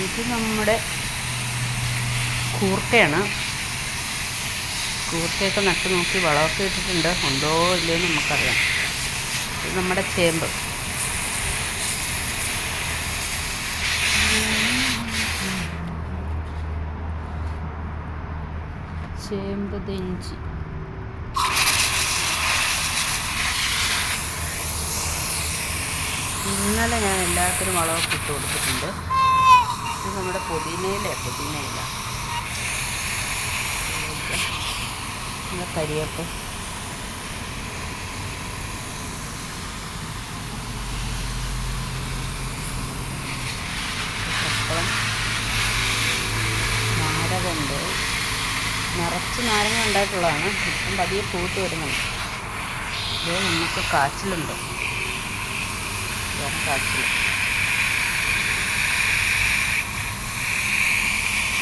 ഇത് നമ്മുടെ കൂർക്കയാണ്. കൂർക്കയൊക്കെ നട്ട് നോക്കി വളമൊക്കെ ഇട്ടിട്ടുണ്ട്, ഉണ്ടോ ഇല്ലയെന്ന് നമുക്കറിയാം. ഇത് നമ്മുടെ ചേമ്പ്. ചേമ്പ് തെഞ്ചി. ഇന്നലെ ഞാൻ എല്ലാത്തിനും വളമൊക്കെ ഇട്ട് കൊടുത്തിട്ടുണ്ട്. ഇത് നമ്മുടെ പുതിനയില കരിയേപ്പ്. പപ്പളം, നാരകമുണ്ട്. നിറച്ച് നാരങ്ങ ഉണ്ടായിട്ടുള്ളതാണ്. ഇപ്പം പതിയെ പൂത്ത് വരുന്നുണ്ട്. ഇത് നമുക്ക് കാച്ചിലുണ്ട്, കാച്ചിൽ.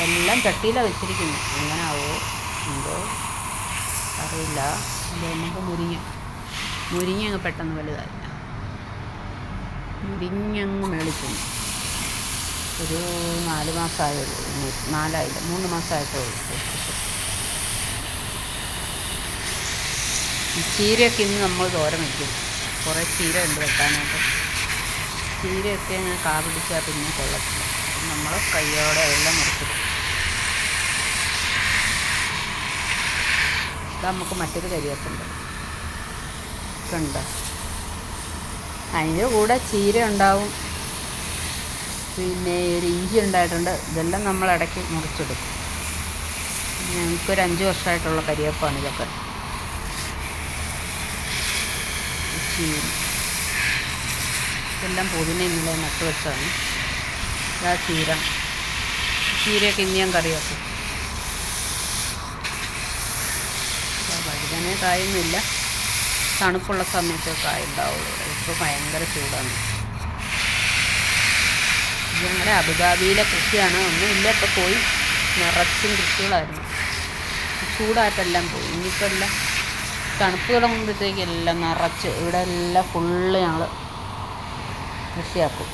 എല്ലാം ചട്ടിയിലാണ് വെച്ചിരിക്കുന്നത്. എങ്ങനെ ആവോ എന്തോ അറിയില്ല. ഇത് നമുക്ക് മുരിങ്ങ അങ്ങ് പെട്ടെന്ന് വലുതായി. മുരിങ്ങങ്ങ് മേളിക്കുന്നു. ഒരു 4 മാസമായുള്ളൂ. 4 3 മാസമായിട്ടുള്ളൂ. ചീരയൊക്കെ ഇന്ന് നമ്മൾ തോരൻ വയ്ക്കും. കുറേ ചീര ഉണ്ട് വെക്കാനായിട്ട്. ചീരയൊക്കെ ഞാൻ കാ പിടിച്ചാൽ പിന്നെ കൊള്ളത്തില്ല. നമ്മൾ കയ്യോടെ എല്ലാം മുറിച്ചിടും. ഇത് നമുക്ക് മറ്റൊരു കരിയേപ്പുണ്ട്, ഉണ്ട്. അതിൻ്റെ കൂടെ ചീര ഉണ്ടാവും, പിന്നെ ഒരു ഇഞ്ചി ഉണ്ടായിട്ടുണ്ട്. ഇതെല്ലാം നമ്മൾ ഇടയ്ക്ക് മുറിച്ചെടുക്കും. ഞങ്ങൾക്കൊരു 5 വർഷമായിട്ടുള്ള കരിയേപ്പാണ് ഇതൊക്കെ. ഇതെല്ലാം പുതിന ഇന്നലെ നട്ട് വെച്ചതാണ്. ഇതാ ചീരയൊക്കെ ഇനി ഞാൻ കറിയാക്കും. വഴുതന കായൊന്നുമില്ല, തണുപ്പുള്ള സമയത്ത് കായ ഉണ്ടാവുള്ളൂ. ഇപ്പോൾ ഭയങ്കര ചൂടാണ്. ഞങ്ങളുടെ അബുദാബിയിലെ കൃഷിയാണ്. ഒന്നുമില്ല, ഇപ്പോൾ പോയി. നിറച്ചും കൃഷികളായിരുന്നു. ചൂടായിട്ടെല്ലാം പോയി. ഇനിയിപ്പോൾ എല്ലാം തണുപ്പ് തുടങ്ങുമ്പോഴത്തേക്ക് എല്ലാം നിറച്ച് ഇവിടെ എല്ലാം ഫുള്ള് ഞങ്ങൾ കൃഷിയാക്കും.